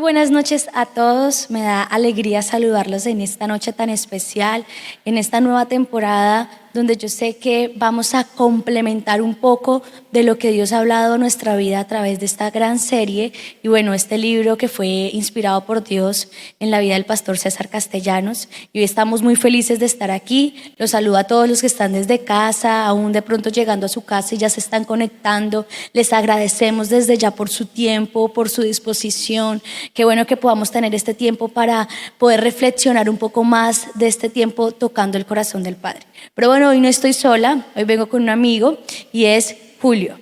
buenas noches a todos. Me da alegría saludarlos en esta noche tan especial, en esta nueva temporada donde yo sé que vamos a complementar un poco de lo que Dios ha hablado en nuestra vida a través de esta gran serie. Y bueno, este libro que fue inspirado por Dios en la vida del pastor César Castellanos. Y hoy estamos muy felices de estar aquí. Los saludo a todos los que están desde casa, aún de pronto llegando a su casa y ya se están conectando. Les agradecemos desde ya por su tiempo, por su disposición. Qué bueno que podamos tener este tiempo para poder reflexionar un poco más de este tiempo tocando el corazón del Padre. Pero bueno, hoy no estoy sola, hoy vengo con un amigo y es Julio.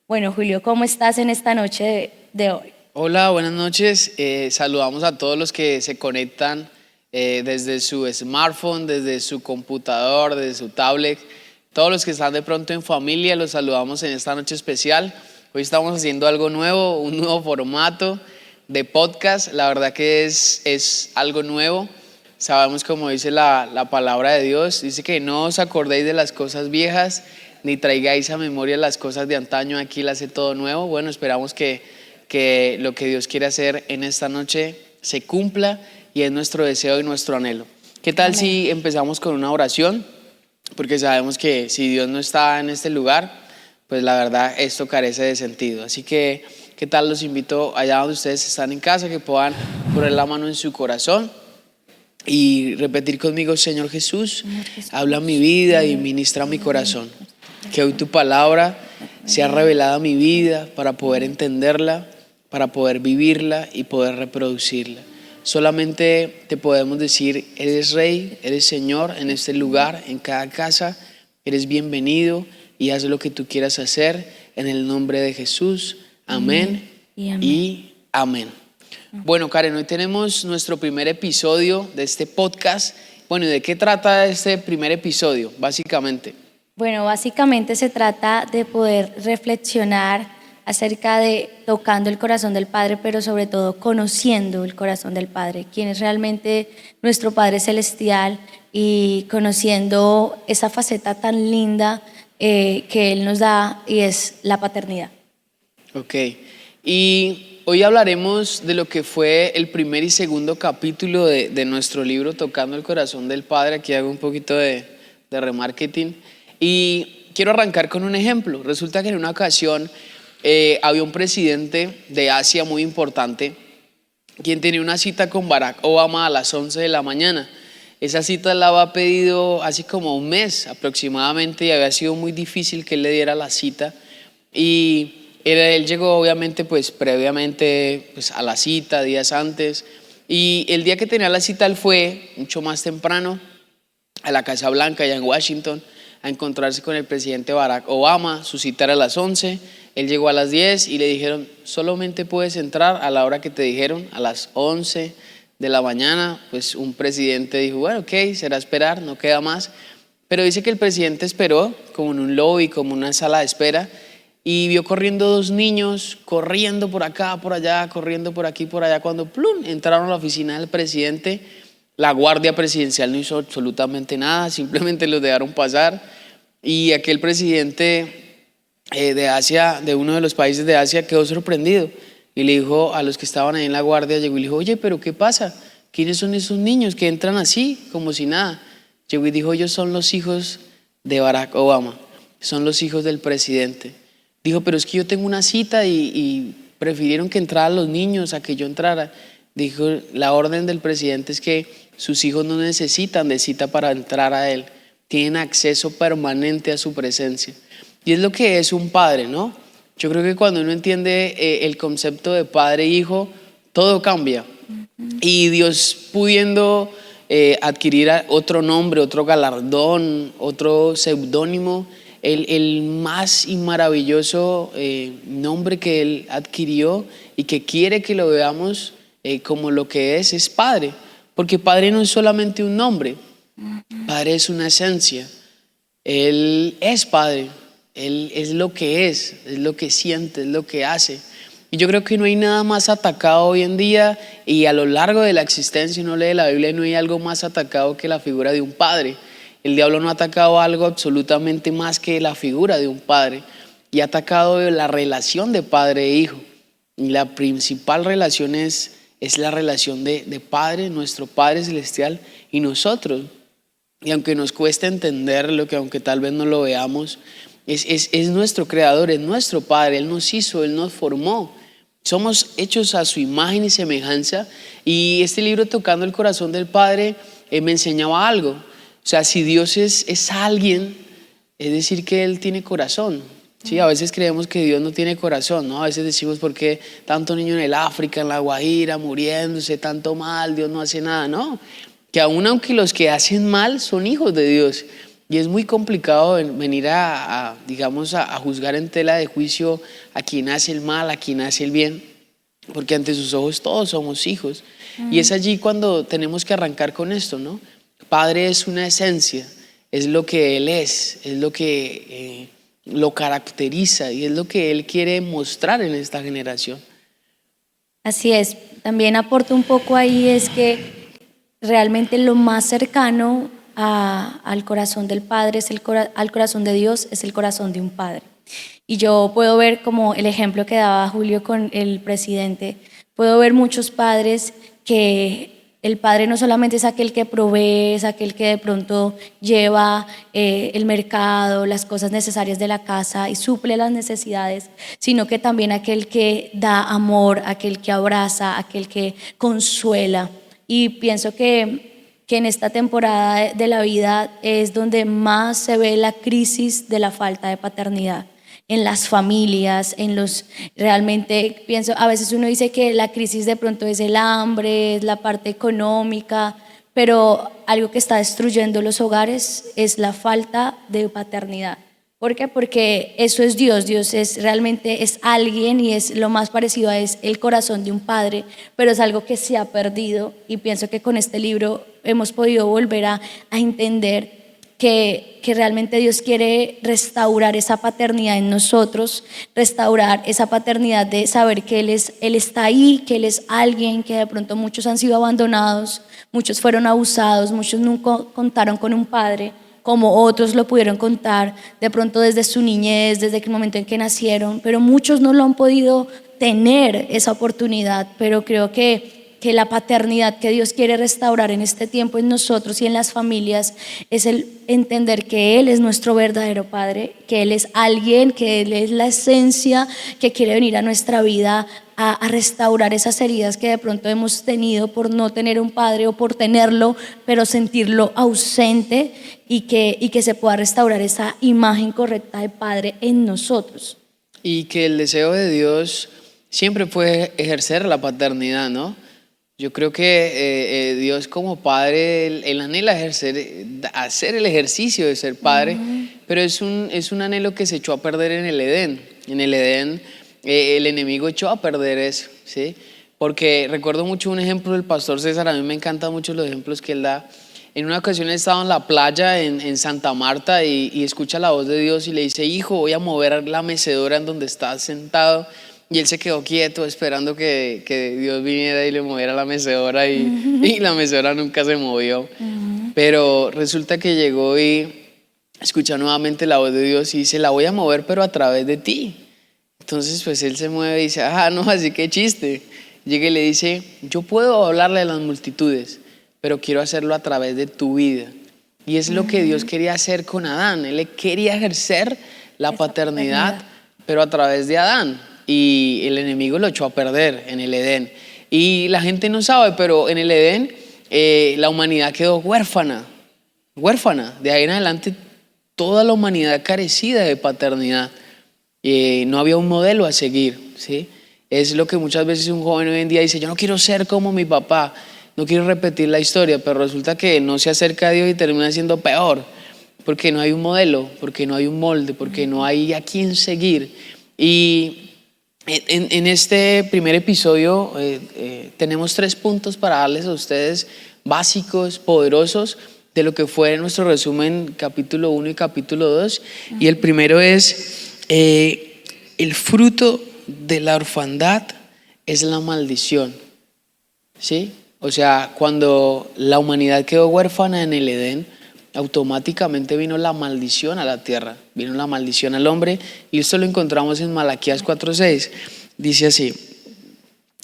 Bueno, Julio, ¿cómo estás en esta noche de hoy? Hola, buenas noches. Saludamos a todos los que se conectan desde su smartphone, desde su computador, desde su tablet. Todos los que están de pronto en familia, los saludamos en esta noche especial. Hoy estamos haciendo algo nuevo, un nuevo formato de podcast. La verdad que es algo nuevo. Sabemos, como dice la palabra de Dios, dice que no os acordéis de las cosas viejas, ni traigáis a memoria las cosas de antaño. Aquí le hace todo nuevo. Bueno, esperamos que lo que Dios quiere hacer en esta noche se cumpla y es nuestro deseo y nuestro anhelo. ¿Qué tal si empezamos con una oración? Porque sabemos que si Dios no está en este lugar, pues la verdad esto carece de sentido. Así que, ¿qué tal? Los invito allá donde ustedes están en casa, que puedan poner la mano en su corazón y repetir conmigo: Señor Jesús, habla mi vida y ministra mi corazón. Que hoy tu palabra sea revelada a mi vida para poder entenderla, para poder vivirla y poder reproducirla. Solamente te podemos decir: eres Rey, eres Señor en este lugar, en cada casa. Eres bienvenido y haz lo que tú quieras hacer en el nombre de Jesús. Amén y amén. Bueno, Karen, hoy tenemos nuestro primer episodio de este podcast. Bueno, ¿y de qué trata este primer episodio, básicamente? Bueno, básicamente se trata de poder reflexionar acerca de tocando el corazón del Padre, pero sobre todo conociendo el corazón del Padre, quién es realmente nuestro Padre Celestial, y conociendo esa faceta tan linda que Él nos da, y es la paternidad. Ok, y hoy hablaremos de lo que fue el primer y segundo capítulo de nuestro libro Tocando el Corazón del Padre. Aquí hago un poquito de remarketing y quiero arrancar con un ejemplo. Resulta que en una ocasión había un presidente de Asia muy importante quien tenía una cita con Barack Obama a las 11 de la mañana. Esa cita la había pedido hace como un mes aproximadamente y había sido muy difícil que él le diera la cita. Y él llegó obviamente pues previamente pues, a la cita, días antes. Y el día que tenía la cita él fue mucho más temprano a la Casa Blanca allá en Washington a encontrarse con el presidente Barack Obama. Su cita era a las 11, él llegó a las 10 y le dijeron: solamente puedes entrar a la hora que te dijeron, a las 11 de la mañana. Pues un presidente dijo: bueno, ok, será esperar, no queda más. Pero dice que el presidente esperó como en un lobby, como una sala de espera, y vio corriendo dos niños, corriendo por acá, por allá, corriendo por aquí, por allá. Cuando plum, entraron a la oficina del presidente, la guardia presidencial no hizo absolutamente nada, simplemente los dejaron pasar. Y aquel presidente de Asia, de uno de los países de Asia, quedó sorprendido y le dijo a los que estaban ahí en la guardia, llegó y le dijo: oye, pero ¿qué pasa? ¿Quiénes son esos niños que entran así, como si nada? Llegó y dijo: ellos son los hijos de Barack Obama, son los hijos del presidente. Dijo: pero es que yo tengo una cita y prefirieron que entraran los niños a que yo entrara. Dijo: la orden del presidente es que sus hijos no necesitan de cita para entrar a él, tienen acceso permanente a su presencia. Y es lo que es un padre, ¿no? Yo creo que cuando uno entiende el concepto de padre e hijo, todo cambia. Y Dios, pudiendo adquirir otro nombre, otro galardón, otro seudónimo, el más y maravilloso nombre que Él adquirió y que quiere que lo veamos como lo que es padre. Porque padre no es solamente un nombre, padre es una esencia. Él es padre, Él es lo que siente, es lo que hace. Y yo creo que no hay nada más atacado hoy en día, y a lo largo de la existencia, uno lee la Biblia, no hay algo más atacado que la figura de un padre. El diablo no ha atacado algo absolutamente más que la figura de un padre, y ha atacado la relación de padre e hijo. Y la principal relación es es la relación de Padre, nuestro Padre Celestial y nosotros. Y aunque nos cueste entenderlo, que aunque tal vez no lo veamos, es nuestro Creador, es nuestro Padre. Él nos hizo, Él nos formó. Somos hechos a su imagen y semejanza. Y este libro, Tocando el Corazón del Padre, me enseñaba algo. O sea, si Dios es alguien, es decir que Él tiene corazón. Sí, a veces creemos que Dios no tiene corazón, ¿no? A veces decimos, ¿por qué tanto niño en el África, en la Guajira, muriéndose, tanto mal, Dios no hace nada? No, que aún aunque los que hacen mal son hijos de Dios. Y es muy complicado venir digamos, a juzgar en tela de juicio a quien hace el mal, a quien hace el bien, porque ante sus ojos todos somos hijos. Y es allí cuando tenemos que arrancar con esto, ¿no? Padre es una esencia, es lo que Él es lo que lo caracteriza y es lo que Él quiere mostrar en esta generación. Así es, también aporto un poco ahí, es que realmente lo más cercano al corazón del Padre, al corazón de Dios, es el corazón de un padre. Y yo puedo ver, como el ejemplo que daba Julio con el presidente, puedo ver muchos padres que el padre no solamente es aquel que provee, es aquel que de pronto lleva el mercado, las cosas necesarias de la casa y suple las necesidades, sino que también aquel que da amor, aquel que abraza, aquel que consuela. Y pienso que en esta temporada de la vida es donde más se ve la crisis de la falta de paternidad en las familias, realmente pienso, a veces uno dice que la crisis de pronto es el hambre, es la parte económica, pero algo que está destruyendo los hogares es la falta de paternidad. ¿Por qué? Porque eso es Dios. Dios realmente es alguien y es lo más parecido a es el corazón de un padre, pero es algo que se ha perdido y pienso que con este libro hemos podido volver a entender que realmente Dios quiere restaurar esa paternidad en nosotros, restaurar esa paternidad de saber que Él está ahí, que Él es alguien, que de pronto muchos han sido abandonados, muchos fueron abusados, muchos nunca contaron con un padre, como otros lo pudieron contar de pronto desde su niñez, desde el momento en que nacieron, pero muchos no lo han podido tener esa oportunidad, pero creo que la paternidad que Dios quiere restaurar en este tiempo en nosotros y en las familias es el entender que Él es nuestro verdadero Padre, que Él es alguien, que Él es la esencia que quiere venir a nuestra vida a restaurar esas heridas que de pronto hemos tenido por no tener un padre o por tenerlo, pero sentirlo ausente y que se pueda restaurar esa imagen correcta de Padre en nosotros. Y que el deseo de Dios siempre fue ejercer la paternidad, ¿no? Yo creo que Dios como Padre, Él anhela hacer el ejercicio de ser Padre, pero es un anhelo que se echó a perder en el Edén. En el Edén el enemigo echó a perder eso, ¿sí? Porque recuerdo mucho un ejemplo del pastor César, a mí me encantan mucho los ejemplos que él da. En una ocasión él estaba en la playa en Santa Marta y escucha la voz de Dios y le dice: hijo, voy a mover la mecedora en donde estás sentado. Y él se quedó quieto esperando que Dios viniera y le moviera la mecedora y la mecedora nunca se movió. Pero resulta que llegó y escucha nuevamente la voz de Dios y dice: la voy a mover pero a través de ti. Entonces pues él se mueve y dice: no, así que chiste. Llega y le dice: yo puedo hablarle a las multitudes, pero quiero hacerlo a través de tu vida. Y es lo que Dios quería hacer con Adán. Él quería ejercer la paternidad, pero a través de Adán. Y el enemigo lo echó a perder en el Edén. Y la gente no sabe, pero en el Edén la humanidad quedó huérfana. De ahí en adelante toda la humanidad carecida de paternidad. No había un modelo a seguir, ¿sí? Es lo que muchas veces un joven hoy en día dice: yo no quiero ser como mi papá, no quiero repetir la historia, pero resulta que no se acerca a Dios y termina siendo peor, porque no hay un modelo, porque no hay un molde, porque no hay a quién seguir. Y en este primer episodio tenemos 3 puntos para darles a ustedes básicos, poderosos, de lo que fue nuestro resumen capítulo 1 y capítulo 2. Y el primero es: el fruto de la orfandad es la maldición, ¿sí? O sea, cuando la humanidad quedó huérfana en el Edén, automáticamente vino la maldición a la tierra, vino la maldición al hombre, y esto lo encontramos en Malaquías 4:6. Dice así: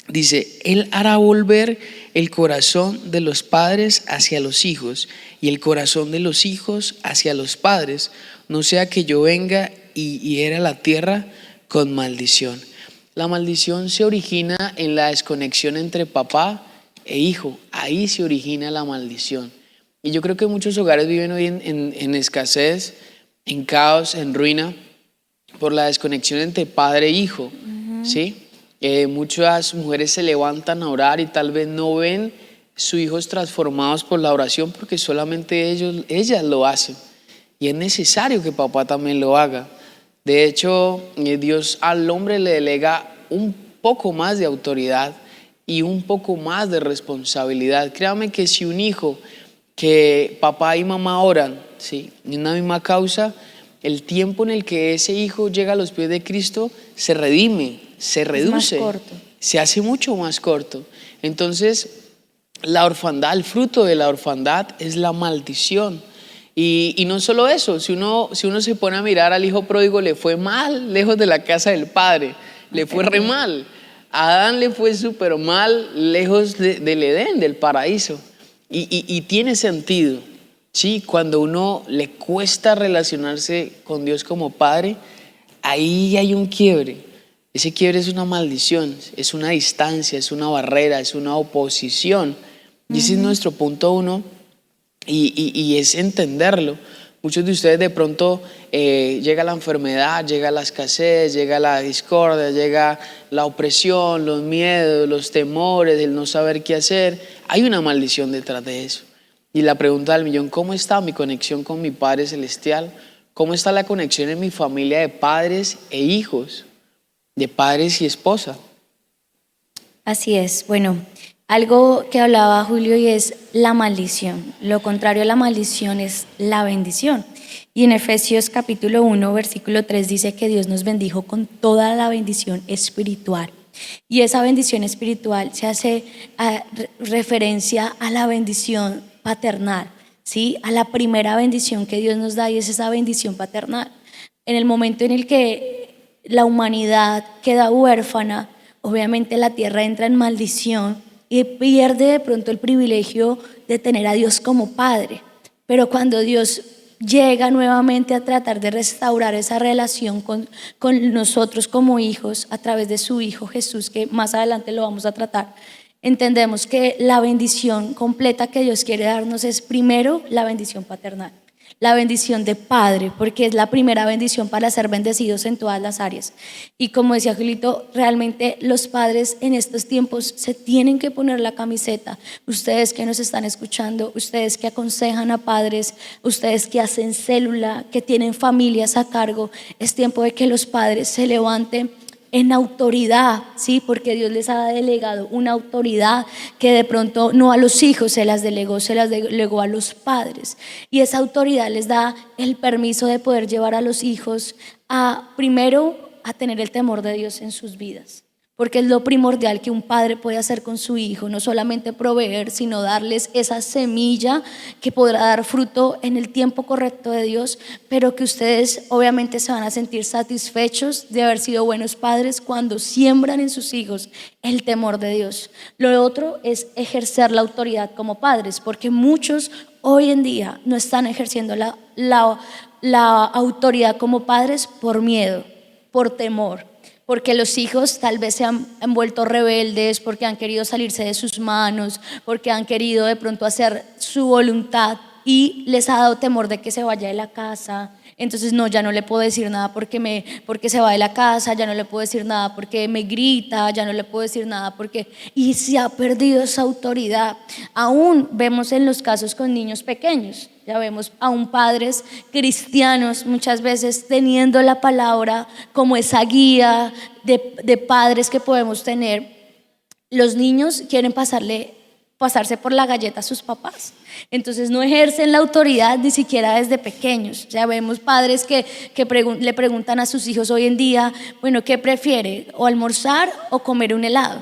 Dice, Él hará volver el corazón de los padres hacia los hijos y el corazón de los hijos hacia los padres, no sea que yo venga y hiera la tierra con maldición. La maldición se origina en la desconexión entre papá e hijo. Ahí se origina la maldición. Y yo creo que muchos hogares viven hoy en escasez, en caos, en ruina, por la desconexión entre padre e hijo. ¿Sí? Muchas mujeres se levantan a orar y tal vez no ven sus hijos transformados por la oración porque solamente ellas lo hacen. Y es necesario que papá también lo haga. De hecho, Dios al hombre le delega un poco más de autoridad y un poco más de responsabilidad. Créame que si un hijo que papá y mamá oran, ¿sí?, en una misma causa, el tiempo en el que ese hijo llega a los pies de Cristo se redime, se reduce, se hace mucho más corto. Entonces, la orfandad, el fruto de la orfandad es la maldición. Y no solo eso, si uno se pone a mirar al hijo pródigo, le fue mal lejos de la casa del padre, le fue re mal. A Adán le fue súper mal lejos del Edén, del paraíso. Y tiene sentido, ¿sí? Cuando uno le cuesta relacionarse con Dios como padre, ahí hay un quiebre. Ese quiebre es una maldición, es una distancia, es una barrera, es una oposición. Y ese es nuestro punto 1 y es entenderlo. Muchos de ustedes de pronto llega la enfermedad, llega la escasez, llega la discordia, llega la opresión, los miedos, los temores, el no saber qué hacer. Hay una maldición detrás de eso. Y la pregunta del millón, ¿cómo está mi conexión con mi Padre Celestial? ¿Cómo está la conexión en mi familia de padres e hijos? De padres y esposa. Así es. Bueno, algo que hablaba Julio y es la maldición. Lo contrario a la maldición es la bendición. Y en Efesios capítulo 1, versículo 3 dice que Dios nos bendijo con toda la bendición espiritual. Y esa bendición espiritual se hace referencia a la bendición paternal, ¿sí? A la primera bendición que Dios nos da, y es esa bendición paternal. En el momento en el que la humanidad queda huérfana, obviamente la tierra entra en maldición y pierde de pronto el privilegio de tener a Dios como Padre. Pero cuando Dios llega nuevamente a tratar de restaurar esa relación con nosotros como hijos a través de su Hijo Jesús, que más adelante lo vamos a tratar, entendemos que la bendición completa que Dios quiere darnos es primero la bendición paternal, la bendición de padre, porque es la primera bendición para ser bendecidos en todas las áreas. Y como decía Julito, realmente los padres en estos tiempos se tienen que poner la camiseta. Ustedes que nos están escuchando, ustedes que aconsejan a padres, ustedes que hacen célula, que tienen familias a cargo, es tiempo de que los padres se levanten en autoridad, ¿sí? Porque Dios les ha delegado una autoridad que de pronto no a los hijos se las delegó a los padres. Y esa autoridad les da el permiso de poder llevar a los hijos primero a tener el temor de Dios en sus vidas. Porque es lo primordial que un padre puede hacer con su hijo, no solamente proveer, sino darles esa semilla que podrá dar fruto en el tiempo correcto de Dios, pero que ustedes obviamente se van a sentir satisfechos de haber sido buenos padres cuando siembran en sus hijos el temor de Dios. Lo otro es ejercer la autoridad como padres, porque muchos hoy en día no están ejerciendo la autoridad como padres por miedo, por temor. Porque los hijos tal vez se han vuelto rebeldes, porque han querido salirse de sus manos, porque han querido de pronto hacer su voluntad y les ha dado temor de que se vaya de la casa. Entonces no, ya no le puedo decir nada porque se va de la casa, ya no le puedo decir nada porque me grita, ya no le puedo decir nada porque... Y se ha perdido esa autoridad. Aún vemos en los casos con niños pequeños. Ya vemos aún padres cristianos muchas veces teniendo la palabra como esa guía de padres que podemos tener. Los niños quieren pasarse por la galleta a sus papás. Entonces no ejercen la autoridad ni siquiera desde pequeños. Ya vemos padres que le preguntan a sus hijos hoy en día, bueno, ¿qué prefiere? ¿O almorzar o comer un helado?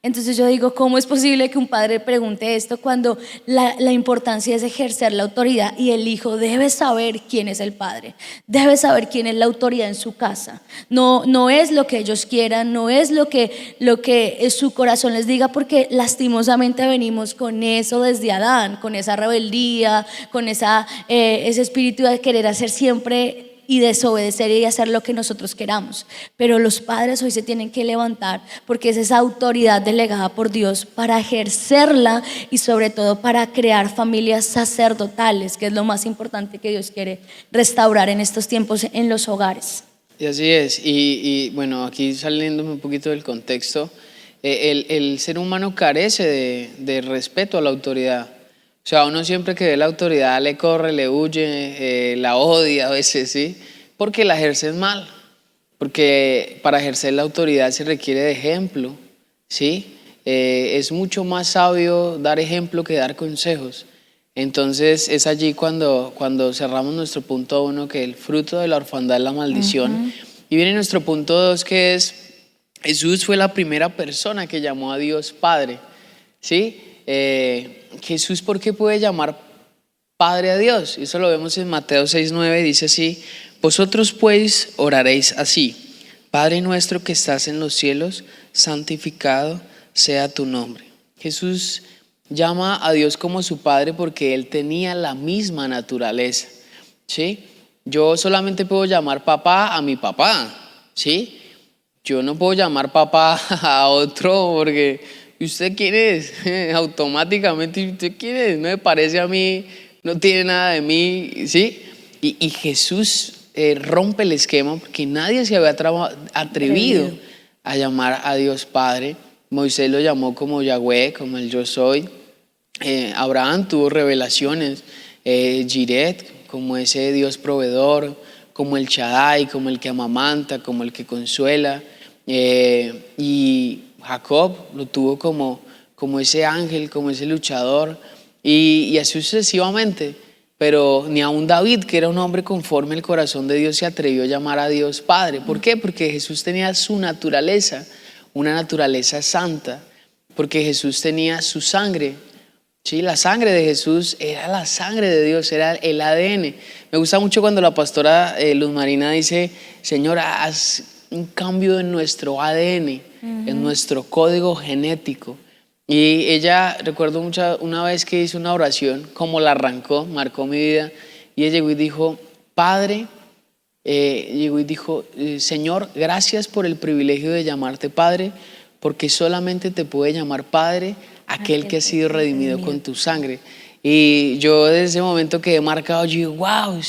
Entonces yo digo, ¿cómo es posible que un padre pregunte esto cuando la importancia es ejercer la autoridad y el hijo debe saber quién es el padre, debe saber quién es la autoridad en su casa? No es lo que ellos quieran, no es lo que su corazón les diga, porque lastimosamente venimos con eso desde Adán, con esa rebeldía, con ese espíritu de querer hacer siempre y desobedecer y hacer lo que nosotros queramos. Pero los padres hoy se tienen que levantar, porque es esa autoridad delegada por Dios para ejercerla y sobre todo para crear familias sacerdotales, que es lo más importante que Dios quiere restaurar en estos tiempos en los hogares. Y así es. Y bueno, aquí saliéndome un poquito del contexto, el ser humano carece de respeto a la autoridad. O sea, uno siempre que ve la autoridad le corre, le huye, la odia a veces, ¿sí? Porque la ejerce mal. Porque para ejercer la autoridad se requiere de ejemplo, ¿sí? Es mucho más sabio dar ejemplo que dar consejos. Entonces es allí cuando cerramos nuestro punto 1, que el fruto de la orfandad es la maldición. Y viene nuestro punto 2, que es: Jesús fue la primera persona que llamó a Dios Padre, ¿sí? Jesús, ¿por qué puede llamar Padre a Dios? Eso lo vemos en Mateo 6:9, dice así: vosotros pues oraréis así: Padre nuestro que estás en los cielos, santificado sea tu nombre. Jesús llama a Dios como su Padre porque Él tenía la misma naturaleza, ¿sí? Yo solamente puedo llamar papá a mi papá, ¿sí? Yo no puedo llamar papá a otro porque ¿y usted quién es? Automáticamente, ¿usted quién es? No me parece a mí, no tiene nada de mí, ¿sí? Y Jesús rompe el esquema porque nadie se había atrevido a llamar a Dios Padre. Moisés lo llamó como Yahweh, como el yo soy. Abraham tuvo revelaciones, Jiret, como ese Dios proveedor, como el Shaddai, como el que amamanta, como el que consuela, y Jacob lo tuvo como ese ángel, como ese luchador, y así sucesivamente. Pero ni aun David, que era un hombre conforme al corazón de Dios, se atrevió a llamar a Dios Padre. ¿Por qué? Porque Jesús tenía su naturaleza, una naturaleza santa, porque Jesús tenía su sangre. Sí, la sangre de Jesús era la sangre de Dios, era el ADN. Me gusta mucho cuando la pastora Luz Marina dice: Señor, haz un cambio en nuestro ADN, en nuestro código genético. Y ella, recuerdo una vez que hizo una oración, como la arrancó, marcó mi vida, y ella llegó y dijo: Padre, Señor, gracias por el privilegio de llamarte Padre, porque solamente te puede llamar Padre aquel que ha sido redimido con tu sangre. Y yo desde ese momento quedé marcado. Yo digo: wow,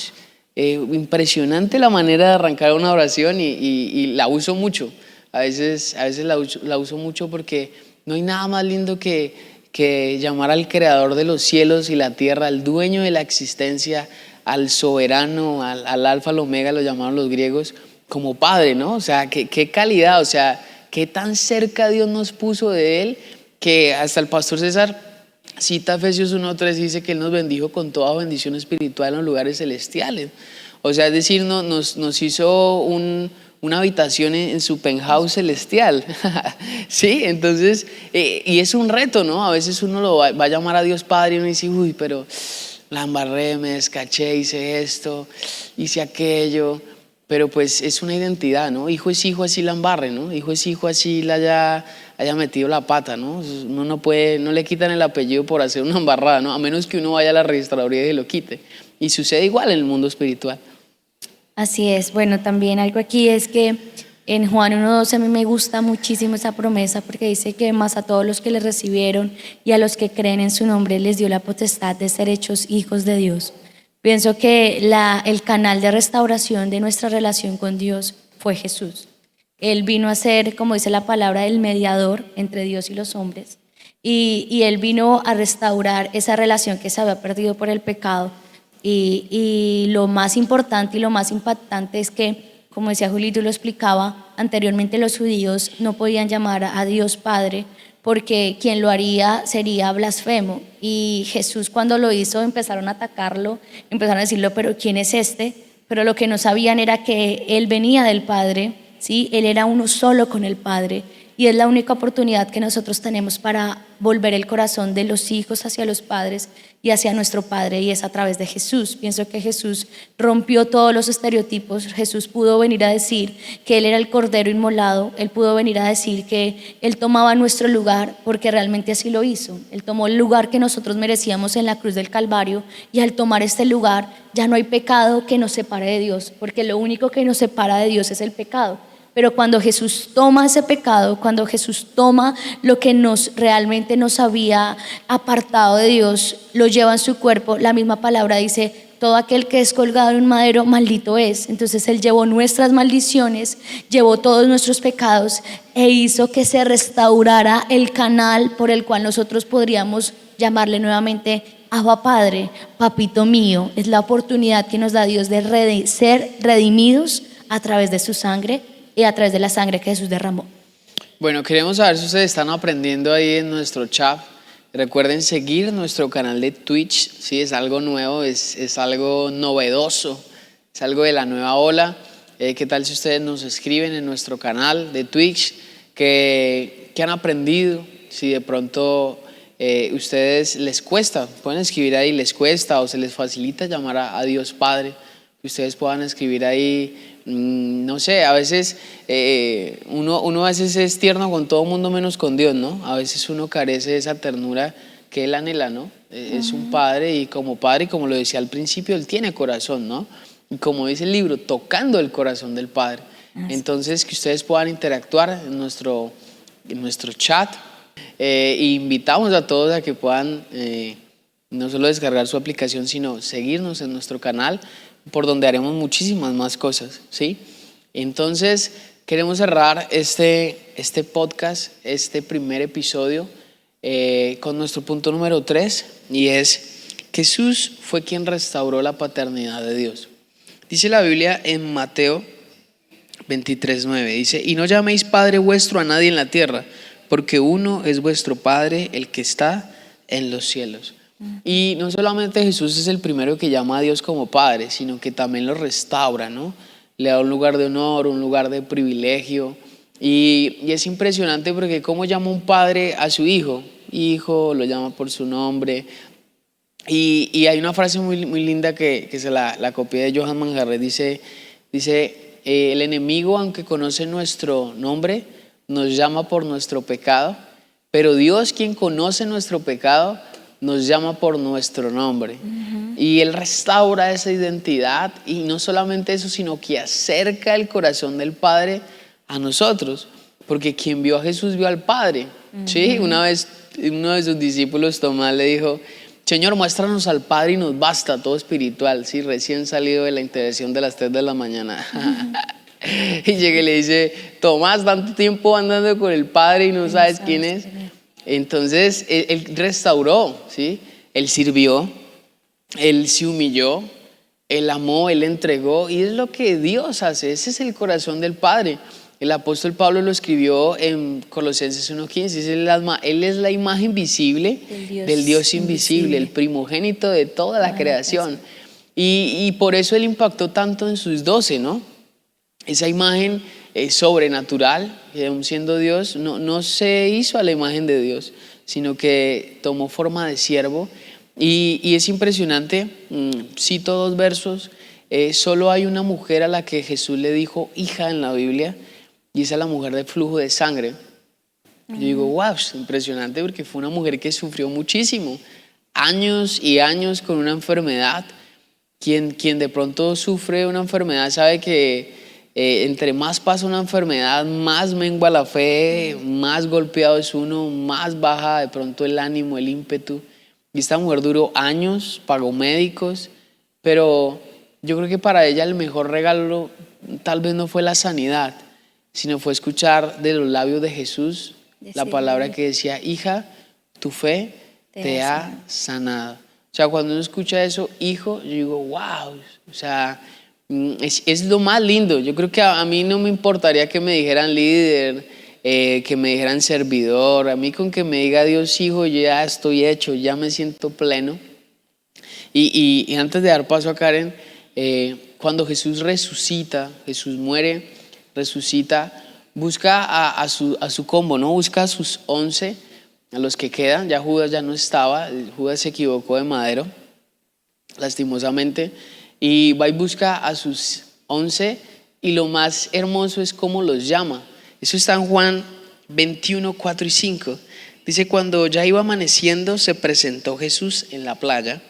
impresionante la manera de arrancar una oración, y la uso mucho. A veces la uso mucho porque no hay nada más lindo que llamar al creador de los cielos y la tierra, al dueño de la existencia, al soberano, al alfa, al omega, lo llamaron los griegos, como Padre, ¿no? O sea, qué calidad, o sea, qué tan cerca Dios nos puso de Él, que hasta el pastor César cita Efesios 1:3, dice que Él nos bendijo con toda bendición espiritual en los lugares celestiales. O sea, es decir, nos hizo una habitación en su penthouse celestial. Sí, entonces, y es un reto, ¿no? A veces uno lo va a llamar a Dios Padre y uno dice: uy, pero la embarré, me descaché, hice esto, hice aquello. Pero pues es una identidad, ¿no? Hijo es hijo, así la embarre, ¿no? Hijo es hijo, así la haya metido la pata, ¿no? Uno no le quitan el apellido por hacer una embarrada, ¿no? A menos que uno vaya a la registraduría y lo quite. Y sucede igual en el mundo espiritual. Así es. Bueno, también algo aquí es que en Juan 1:12 a mí me gusta muchísimo esa promesa, porque dice que más a todos los que le recibieron y a los que creen en su nombre les dio la potestad de ser hechos hijos de Dios. Pienso que el canal de restauración de nuestra relación con Dios fue Jesús. Él vino a ser, como dice la palabra, el mediador entre Dios y los hombres. Y Él vino a restaurar esa relación que se había perdido por el pecado. Y lo más importante y lo más impactante es que, como decía Julito, lo explicaba, anteriormente los judíos no podían llamar a Dios Padre, porque quien lo haría sería blasfemo. Y Jesús, cuando lo hizo, empezaron a atacarlo, empezaron a decirlo: pero ¿quién es este? Pero lo que no sabían era que Él venía del Padre, ¿sí? Él era uno solo con el Padre. y es la única oportunidad que nosotros tenemos para volver el corazón de los hijos hacia los padres y hacia nuestro Padre, y es a través de Jesús. Pienso que Jesús rompió todos los estereotipos. Jesús pudo venir a decir que Él era el Cordero inmolado. Él pudo venir a decir que Él tomaba nuestro lugar, porque realmente así lo hizo. Él tomó el lugar que nosotros merecíamos en la cruz del Calvario, y al tomar este lugar ya no hay pecado que nos separe de Dios, porque lo único que nos separa de Dios es el pecado. Pero cuando Jesús toma ese pecado, cuando Jesús toma lo que realmente nos había apartado de Dios, lo lleva en su cuerpo, la misma palabra dice: todo aquel que es colgado en un madero, maldito es. Entonces Él llevó nuestras maldiciones, llevó todos nuestros pecados e hizo que se restaurara el canal por el cual nosotros podríamos llamarle nuevamente Abba Padre, papito mío. Es la oportunidad que nos da Dios de ser redimidos a través de su sangre y a través de la sangre que Jesús derramó. Bueno, queremos saber si ustedes están aprendiendo ahí en nuestro chat. Recuerden seguir nuestro canal de Twitch, sí, es algo nuevo, es algo novedoso, es algo de la nueva ola. ¿Qué tal si ustedes nos escriben en nuestro canal de Twitch qué han aprendido? Si de pronto ustedes les cuesta, pueden escribir ahí, les cuesta o se les facilita llamar a Dios Padre, que ustedes puedan escribir ahí. No sé, a veces uno a veces es tierno con todo el mundo menos con Dios, ¿no? A veces uno carece de esa ternura que Él anhela, ¿no? Es un padre, y como lo decía al principio, Él tiene corazón, ¿no? Y como dice el libro, tocando el corazón del Padre. Entonces, que ustedes puedan interactuar en nuestro chat. Invitamos a todos a que puedan no solo descargar su aplicación, sino seguirnos en nuestro canal, por donde haremos muchísimas más cosas, ¿sí? Entonces, queremos cerrar este podcast, este primer episodio, con nuestro punto número 3, y es: Jesús fue quien restauró la paternidad de Dios. Dice la Biblia en Mateo 23:9, dice: y no llaméis Padre vuestro a nadie en la tierra, porque uno es vuestro Padre, el que está en los cielos. Y no solamente Jesús es el primero que llama a Dios como Padre, sino que también lo restaura, ¿no? Le da un lugar de honor, un lugar de privilegio. Y es impresionante porque cómo llama un padre a su hijo. Hijo, lo llama por su nombre. Y hay una frase muy, muy linda que se la copié de Johan Manjarre. Dice, el enemigo, aunque conoce nuestro nombre, nos llama por nuestro pecado, pero Dios, quien conoce nuestro pecado, nos llama por nuestro nombre. Y Él restaura esa identidad, y no solamente eso, sino que acerca el corazón del Padre a nosotros, porque quien vio a Jesús vio al Padre. ¿Sí? Una vez uno de sus discípulos, Tomás, le dijo: Señor, muéstranos al Padre y nos basta, todo espiritual, ¿sí? Recién salido de la intercesión de las 3 de la mañana. Y llega y le dice: Tomás, tanto tiempo andando con el Padre y no sabes quién es. Entonces él restauró, ¿sí? Él sirvió, Él se humilló, Él amó, Él entregó, y es lo que Dios hace. Ese es el corazón del Padre. El apóstol Pablo lo escribió en Colosenses 1:15, dice: Él es la imagen visible del Dios invisible, el primogénito de toda la creación. Y por eso Él impactó tanto en sus 12, ¿no? Esa imagen sobrenatural, que aún siendo Dios, no se hizo a la imagen de Dios, sino que tomó forma de siervo. Y es impresionante, cito 2 versos, solo hay una mujer a la que Jesús le dijo hija en la Biblia, y esa es la mujer de flujo de sangre. Yo digo, wow, es impresionante, porque fue una mujer que sufrió muchísimo, años y años con una enfermedad. Quien de pronto sufre una enfermedad sabe que entre más pasa una enfermedad, más mengua la fe, más golpeado es uno, más baja de pronto el ánimo, el ímpetu. Y esta mujer duró años, pagó médicos, pero yo creo que para ella el mejor regalo tal vez no fue la sanidad, sino fue escuchar de los labios de Jesús la palabra que decía: hija, tu fe te ha sanado. O sea, cuando uno escucha eso, hijo, yo digo, wow, o sea, es lo más lindo. Yo creo que a mí no me importaría que me dijeran líder, que me dijeran servidor. A mí con que me diga Dios hijo, yo ya estoy hecho, ya me siento pleno. Y antes de dar paso a Karen, cuando Jesús resucita, Jesús muere, resucita, busca a su combo, ¿no? Busca a sus 11, a los que quedan. Ya Judas ya no estaba, Judas se equivocó de madero, lastimosamente, y va y busca a sus 11, y lo más hermoso es cómo los llama. Eso está en Juan 21, 4 y 5. Dice: cuando ya iba amaneciendo, se presentó Jesús en la playa,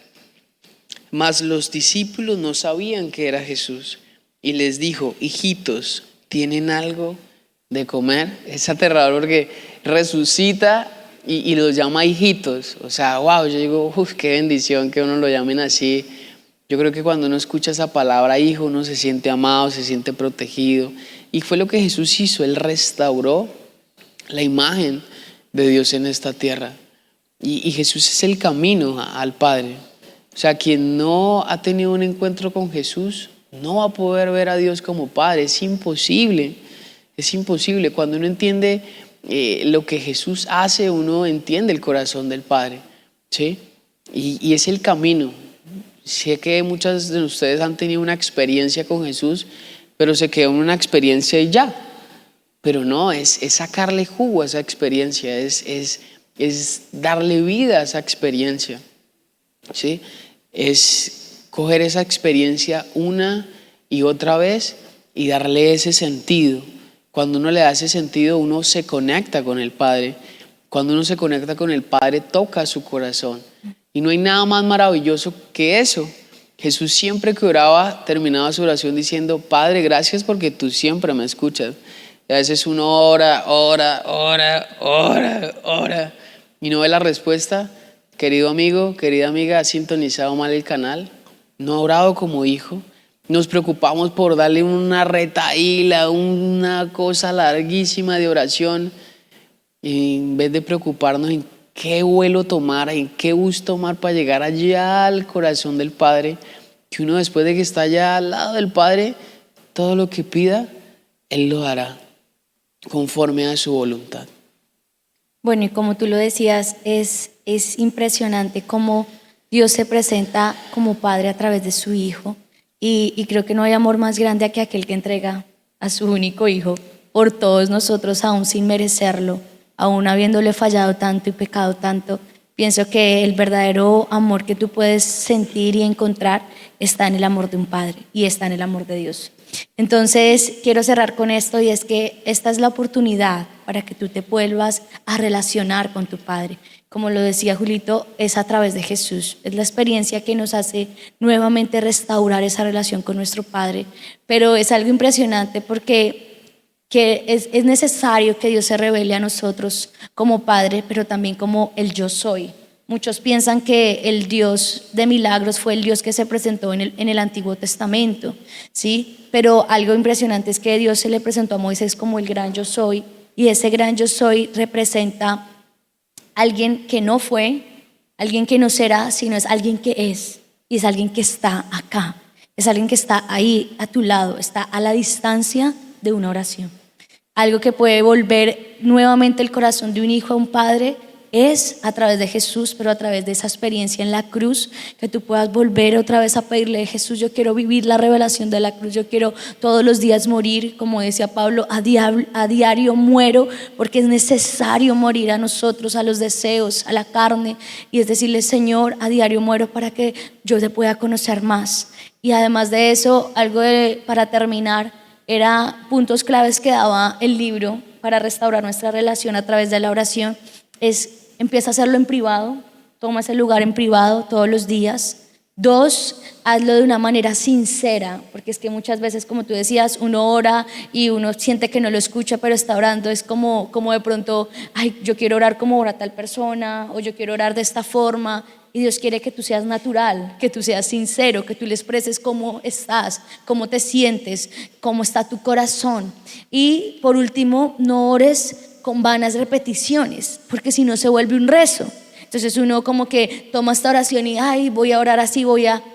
mas los discípulos no sabían que era Jesús, y les dijo: hijitos, ¿tienen algo de comer? Es aterrador porque resucita y los llama hijitos. O sea, wow, yo digo, qué bendición que uno lo llamen así. Yo creo que cuando uno escucha esa palabra hijo, uno se siente amado, se siente protegido. Y fue lo que Jesús hizo. Él restauró la imagen de Dios en esta tierra. Y Jesús es el camino al Padre. O sea, quien no ha tenido un encuentro con Jesús no va a poder ver a Dios como Padre. Es imposible. Es imposible. Cuando uno entiende lo que Jesús hace, uno entiende el corazón del Padre, ¿sí? Y es el camino. Sé que muchas de ustedes han tenido una experiencia con Jesús, pero se quedó en una experiencia y ya. Pero no, es sacarle jugo a esa experiencia, es darle vida a esa experiencia, ¿sí? Es coger esa experiencia una y otra vez y darle ese sentido. Cuando uno le da ese sentido, uno se conecta con el Padre. Cuando uno se conecta con el Padre, toca su corazón. Y no hay nada más maravilloso que eso. Jesús siempre que oraba, terminaba su oración diciendo: Padre, gracias porque tú siempre me escuchas. Y a veces uno ora y no ve la respuesta. Querido amigo, querida amiga, ¿has sintonizado mal el canal? ¿No ha orado como hijo? Nos preocupamos por darle una retaíla, una cosa larguísima de oración, y en vez de preocuparnos en qué vuelo tomar, en qué bus tomar para llegar allá al corazón del Padre, que uno después de que está allá al lado del Padre, todo lo que pida, Él lo hará conforme a su voluntad. Bueno, y como tú lo decías, es impresionante cómo Dios se presenta como Padre a través de su Hijo. Y creo que no hay amor más grande que aquel que entrega a su único Hijo por todos nosotros, aún sin merecerlo, aún habiéndole fallado tanto y pecado tanto. Pienso que el verdadero amor que tú puedes sentir y encontrar está en el amor de un Padre y está en el amor de Dios. Entonces quiero cerrar con esto, y es que esta es la oportunidad para que tú te vuelvas a relacionar con tu Padre. Como lo decía Julito, es a través de Jesús. Es la experiencia que nos hace nuevamente restaurar esa relación con nuestro Padre. Pero es algo impresionante porque es necesario que Dios se revele a nosotros como Padre, pero también como el yo soy. Muchos piensan que el Dios de milagros fue el Dios que se presentó en el Antiguo Testamento, ¿sí? Pero algo impresionante es que Dios se le presentó a Moisés como el gran yo soy, y ese gran yo soy representa alguien que no fue, alguien que no será, sino es alguien que es, y es alguien que está acá, es alguien que está ahí a tu lado, está a la distancia de una oración. Algo que puede volver nuevamente el corazón de un hijo a un padre es a través de Jesús, pero a través de esa experiencia en la cruz, que tú puedas volver otra vez a pedirle: Jesús, yo quiero vivir la revelación de la cruz, yo quiero todos los días morir, como decía Pablo, a diario muero, porque es necesario morir a nosotros, a los deseos, a la carne, y es decirle: Señor, a diario muero para que yo te pueda conocer más. Y además de eso, para terminar, era puntos claves que daba el libro para restaurar nuestra relación a través de la oración. Empieza a hacerlo en privado, toma ese lugar en privado todos los días. 2, hazlo de una manera sincera, porque es que muchas veces, como tú decías, uno ora y uno siente que no lo escucha, pero está orando. Es como de pronto: ay, yo quiero orar como ora tal persona, o yo quiero orar de esta forma. Y Dios quiere que tú seas natural, que tú seas sincero, que tú le expreses cómo estás, cómo te sientes, cómo está tu corazón. Y por último, no ores con vanas repeticiones, porque si no se vuelve un rezo. Entonces uno como que toma esta oración y ay, voy a orar así,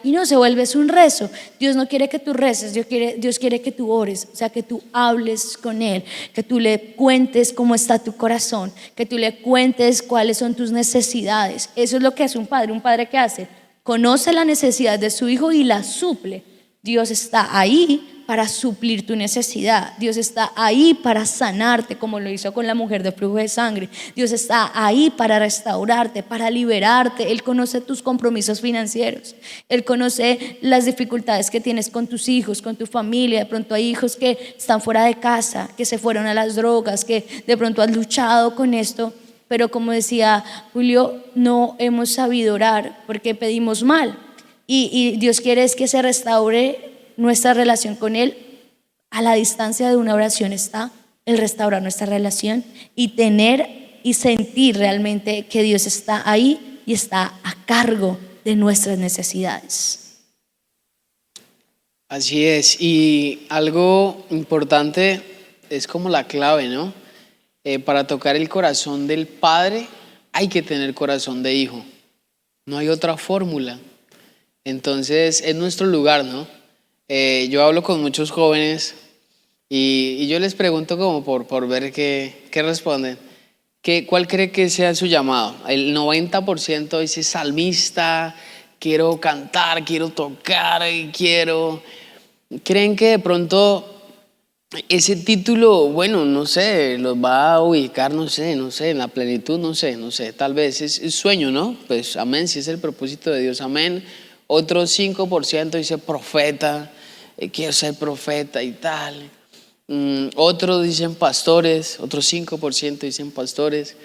y no, se vuelve un rezo. Dios no quiere que tú reces, Dios quiere que tú ores, o sea, que tú hables con Él, que tú le cuentes cómo está tu corazón, que tú le cuentes cuáles son tus necesidades. Eso es lo que hace un padre. ¿Qué hace? Conoce la necesidad de su hijo y la suple. Dios está ahí para suplir tu necesidad. Dios está ahí para sanarte, como lo hizo con la mujer de flujo de sangre. Dios está ahí para restaurarte, para liberarte. Él conoce tus compromisos financieros. Él conoce las dificultades que tienes con tus hijos, con tu familia. De pronto hay hijos que están fuera de casa, que se fueron a las drogas, que de pronto has luchado con esto. Pero como decía Julio, no hemos sabido orar porque pedimos mal. Y Dios quiere es que se restaure nuestra relación con Él. A la distancia de una oración está el restaurar nuestra relación y tener y sentir realmente que Dios está ahí y está a cargo de nuestras necesidades. Así es, y algo importante es como la clave, ¿no? Para tocar el corazón del padre hay que tener corazón de hijo. No hay otra fórmula. Entonces es nuestro lugar, ¿no? Yo hablo con muchos jóvenes y yo les pregunto como por ver qué responden. ¿Cuál cree que sea su llamado? El 90% dice salmista, quiero cantar, quiero tocar, ¿Creen que de pronto ese título, bueno, no sé, los va a ubicar, no sé, en la plenitud, no sé, tal vez es sueño, ¿no? Pues amén, si es el propósito de Dios, amén. Otro 5% dice profeta, quiero ser profeta y tal. Otros dicen pastores, otro 5% dicen pastores,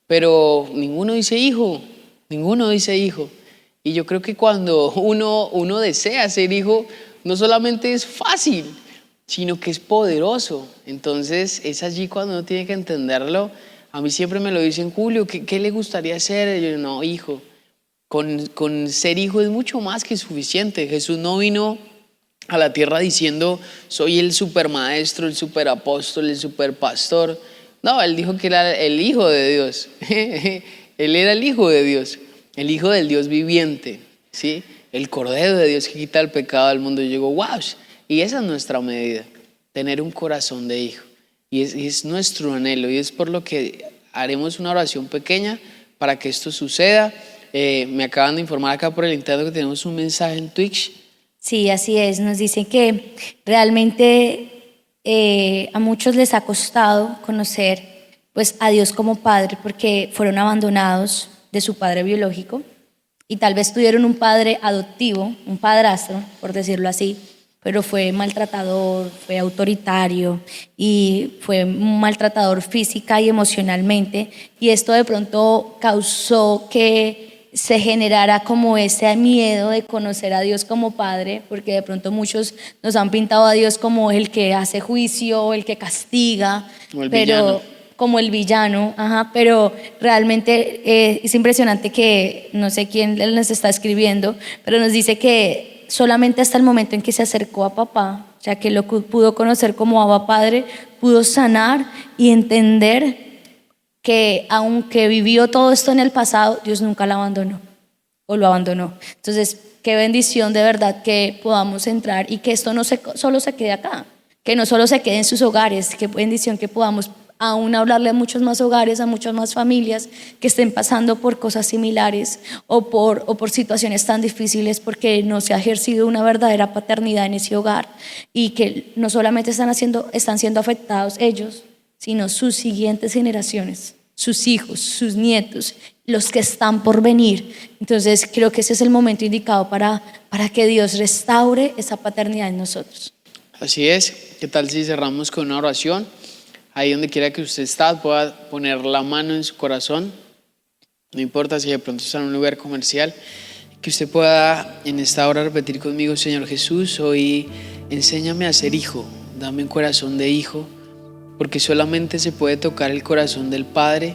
pero ninguno dice hijo. Y yo creo que cuando uno desea ser hijo, no solamente es fácil, sino que es poderoso. Entonces es allí cuando uno tiene que entenderlo. A mí siempre me lo dicen, Julio, ¿qué le gustaría ser? Yo no, hijo. Con ser hijo es mucho más que suficiente. Jesús no vino a la tierra diciendo soy el supermaestro, el superapóstol, el superpastor. No, él dijo que era el hijo de Dios. Él era el hijo de Dios, el hijo del Dios viviente, ¿sí? El cordero de Dios que quita el pecado del mundo. Y yo digo, wow, y esa es nuestra medida, tener un corazón de hijo. Y es nuestro anhelo, y es por lo que haremos una oración pequeña para que esto suceda. Me acaban de informar acá por el interno que tenemos un mensaje en Twitch. Sí, así es. Nos dicen que realmente a muchos les ha costado conocer pues, a Dios como Padre porque fueron abandonados de su padre biológico y tal vez tuvieron un padre adoptivo, un padrastro, por decirlo así, pero fue maltratador, fue autoritario y fue un maltratador física y emocionalmente, y esto de pronto causó que se generara como ese miedo de conocer a Dios como Padre, porque de pronto muchos nos han pintado a Dios como el que hace juicio, el que castiga, pero como el villano, pero realmente es impresionante que no sé quién nos está escribiendo, pero nos dice que solamente hasta el momento en que se acercó a papá, o sea que lo pudo conocer como Abba Padre, pudo sanar y entender que aunque vivió todo esto en el pasado, Dios nunca lo abandonó o lo abandonó. Entonces, qué bendición de verdad que podamos entrar y que esto no solo se quede acá, que no solo se quede en sus hogares, qué bendición que podamos aún hablarle a muchos más hogares, a muchas más familias que estén pasando por cosas similares o por situaciones tan difíciles porque no se ha ejercido una verdadera paternidad en ese hogar, y que no solamente están siendo afectados ellos, sino sus siguientes generaciones, sus hijos, sus nietos, los que están por venir. Entonces creo que ese es el momento indicado para que Dios restaure esa paternidad en nosotros. Así es. ¿Qué tal si cerramos con una oración? Ahí donde quiera que usted está, pueda poner la mano en su corazón. No importa si de pronto está en un lugar comercial, que usted pueda en esta hora repetir conmigo: Señor Jesús, hoy enséñame a ser hijo, dame un corazón de hijo, porque solamente se puede tocar el corazón del Padre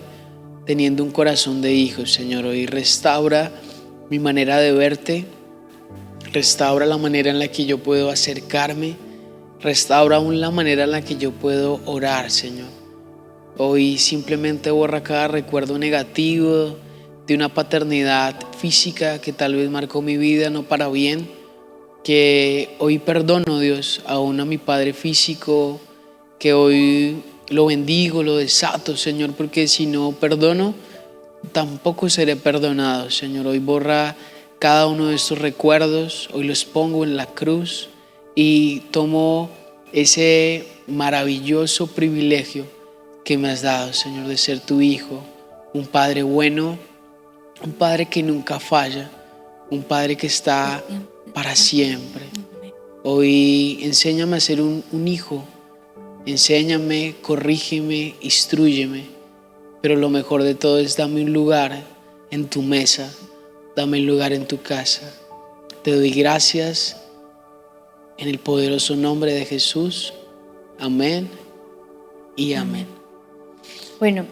teniendo un corazón de hijo. Señor, hoy restaura mi manera de verte, restaura la manera en la que yo puedo acercarme, restaura aún la manera en la que yo puedo orar, Señor. Hoy simplemente borra cada recuerdo negativo de una paternidad física que tal vez marcó mi vida no para bien. Que hoy perdono, Dios, aún a mi padre físico, que hoy lo bendigo, lo desato, Señor, porque si no perdono, tampoco seré perdonado, Señor. Hoy borra cada uno de estos recuerdos, hoy los pongo en la cruz y tomo ese maravilloso privilegio que me has dado, Señor, de ser tu hijo, un Padre bueno, un Padre que nunca falla, un Padre que está para siempre. Hoy enséñame a ser un hijo, enséñame, corrígeme, instrúyeme, pero lo mejor de todo es dame un lugar en tu mesa, dame un lugar en tu casa. Te doy gracias en el poderoso nombre de Jesús. Amén y amén. Bueno,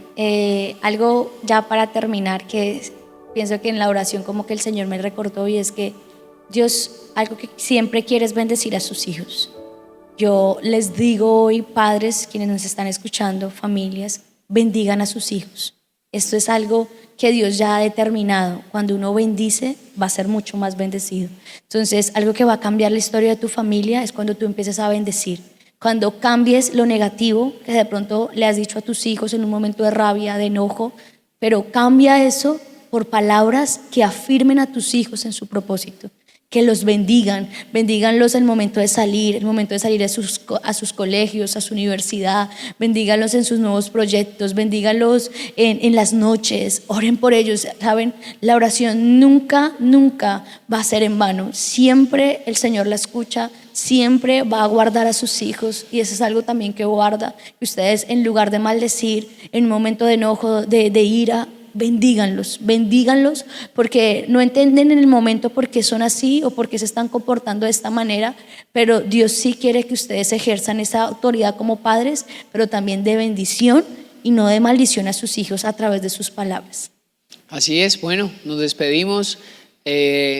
algo ya para terminar, que pienso que en la oración como que el Señor me recordó, y es que Dios algo que siempre quiere es bendecir a sus hijos. Yo les digo hoy, padres, quienes nos están escuchando, familias, bendigan a sus hijos. Esto es algo que Dios ya ha determinado. Cuando uno bendice, va a ser mucho más bendecido. Entonces, algo que va a cambiar la historia de tu familia es cuando tú empieces a bendecir. Cuando cambies lo negativo que de pronto le has dicho a tus hijos en un momento de rabia, de enojo, pero cambia eso por palabras que afirmen a tus hijos en su propósito. Que los bendigan, bendíganlos en el momento de salir a sus colegios, a su universidad, bendíganlos en sus nuevos proyectos, bendíganlos en las noches, oren por ellos. Saben, la oración nunca va a ser en vano, siempre el Señor la escucha, siempre va a guardar a sus hijos, y eso es algo también que guarda, que ustedes en lugar de maldecir, en un momento de enojo, de ira, bendíganlos, porque no entienden en el momento por qué son así o por qué se están comportando de esta manera, pero Dios sí quiere que ustedes ejerzan esa autoridad como padres, pero también de bendición y no de maldición a sus hijos a través de sus palabras. Así es, bueno, nos despedimos.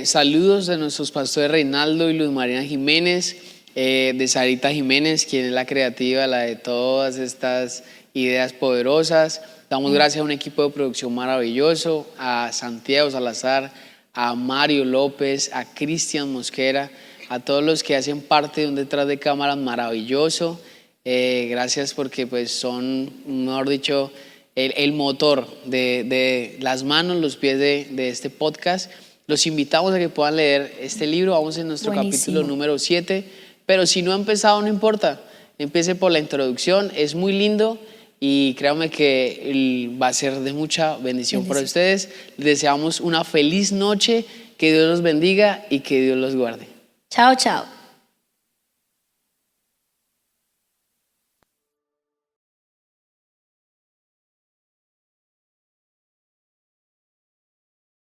Saludos de nuestros pastores Reinaldo y Luz María Jiménez, de Sarita Jiménez, quien es la creativa, la de todas estas ideas poderosas. Damos gracias a un equipo de producción maravilloso, a Santiago Salazar, a Mario López, a Cristian Mosquera, a todos los que hacen parte de un detrás de cámaras maravilloso. Gracias porque pues son, mejor dicho, el motor de las manos, los pies de este podcast. Los invitamos a que puedan leer este libro. Vamos en nuestro capítulo número 7, pero si no ha empezado, no importa. Empiece por la introducción, es muy lindo. Y créanme que va a ser de mucha bendición para ustedes. Les deseamos una feliz noche, que Dios los bendiga y que Dios los guarde. Chao, chao.